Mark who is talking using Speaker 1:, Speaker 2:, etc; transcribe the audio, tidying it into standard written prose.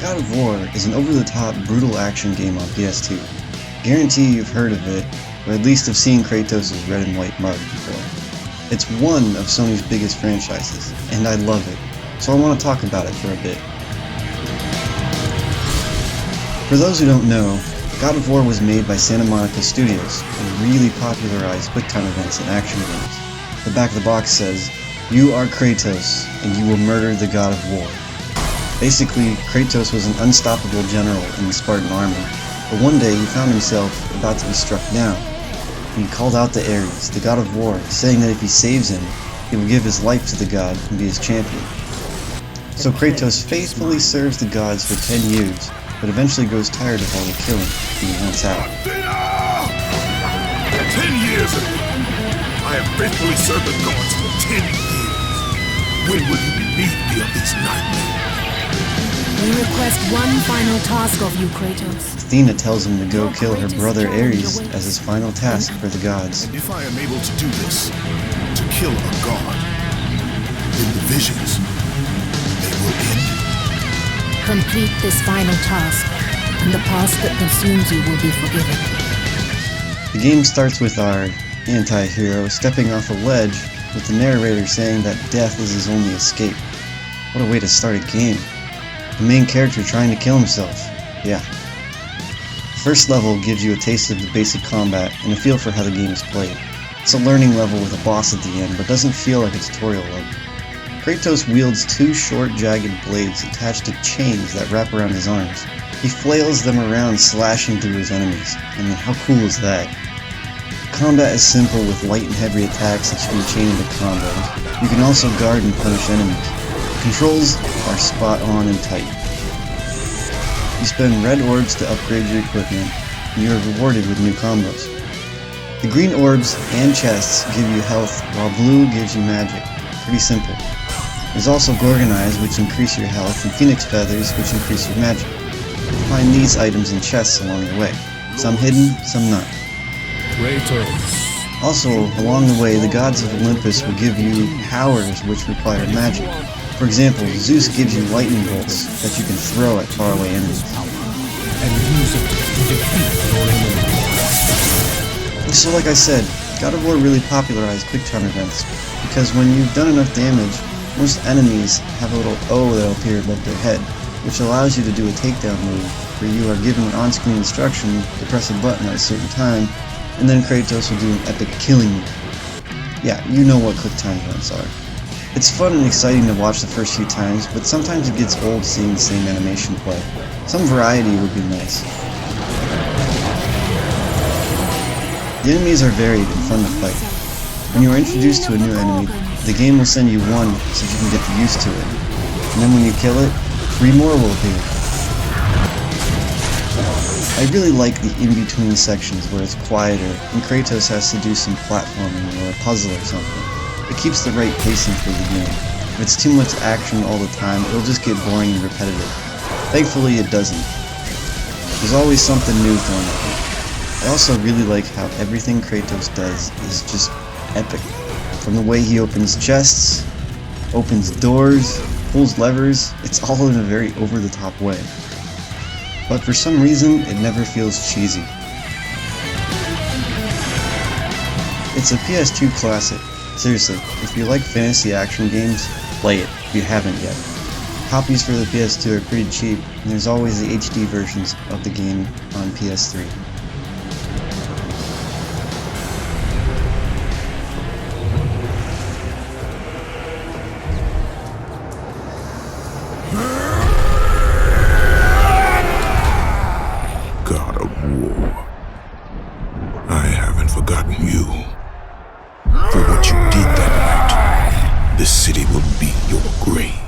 Speaker 1: God of War is an over-the-top, brutal action game on PS2. Guarantee you've heard of it, or at least have seen Kratos' red and white mug before. It's one of Sony's biggest franchises, and I love it, so I want to talk about it for a bit. For those who don't know, God of War was made by Santa Monica Studios and really popularized quick-time events in action games. The back of the box says, "You are Kratos, and you will murder the God of War." Basically, Kratos was an unstoppable general in the Spartan army, but one day he found himself about to be struck down. He called out to Ares, the god of war, saying that if he saves him, he will give his life to the god and be his champion. So Kratos faithfully serves the gods for 10 years, but eventually grows tired of all the killing, and he wants out.
Speaker 2: 10 years ago, I have faithfully served the gods for 10 years. When will you relieve me of these nightmares?
Speaker 3: We request one final task of you, Kratos.
Speaker 1: Athena tells him to go kill her brother Ares as his final task for the gods.
Speaker 2: And if I am able to do this, to kill a god, then the visions, they will end.
Speaker 3: Complete this final task, and the past that consumes you will be forgiven.
Speaker 1: The game starts with our anti-hero stepping off a ledge, with the narrator saying that death is his only escape. What a way to start a game. The main character trying to kill himself. Yeah. The first level gives you a taste of the basic combat and a feel for how the game is played. It's a learning level with a boss at the end, but doesn't feel like a tutorial level. Kratos wields two short, jagged blades attached to chains that wrap around his arms. He flails them around, slashing through his enemies. I mean, how cool is that? Combat is simple with light and heavy attacks that you can chain into combos. You can also guard and punish enemies. The controls are spot on and tight. You spend red orbs to upgrade your equipment, and you are rewarded with new combos. The green orbs and chests give you health, while blue gives you magic. Pretty simple. There's also Gorgon Eyes, which increase your health, and Phoenix Feathers, which increase your magic. You'll find these items in chests along the way. Some hidden, some not.
Speaker 4: Kratos.
Speaker 1: Also, along the way, the gods of Olympus will give you powers which require magic. For example, Zeus gives you lightning bolts that you can throw at faraway enemies.
Speaker 4: And use it to defeat your enemies.
Speaker 1: So like I said, God of War really popularized quick-time events, because when you've done enough damage, most enemies have a little O that'll appear above their head, which allows you to do a takedown move, where you are given an on-screen instruction to press a button at a certain time, and then Kratos will do an epic killing move. Yeah, you know what quick-time events are. It's fun and exciting to watch the first few times, but sometimes it gets old seeing the same animation play. Some variety would be nice. The enemies are varied and fun to fight. When you are introduced to a new enemy, the game will send you one so you can get used to it. And then when you kill it, 3 more will appear. I really like the in-between sections where it's quieter and Kratos has to do some platforming or a puzzle or something. It keeps the right pacing for the game. If it's too much action all the time, it'll just get boring and repetitive. Thankfully, it doesn't. There's always something new thrown at you. I also really like how everything Kratos does is just epic. From the way he opens chests, opens doors, pulls levers, it's all in a very over-the-top way. But for some reason, it never feels cheesy. It's a PS2 classic. Seriously, if you like fantasy action games, play it if you haven't yet. Copies for the PS2 are pretty cheap, and there's always the HD versions of the game on PS3.
Speaker 2: God of War, I haven't forgotten you. For what you did that night, this city will be your grave.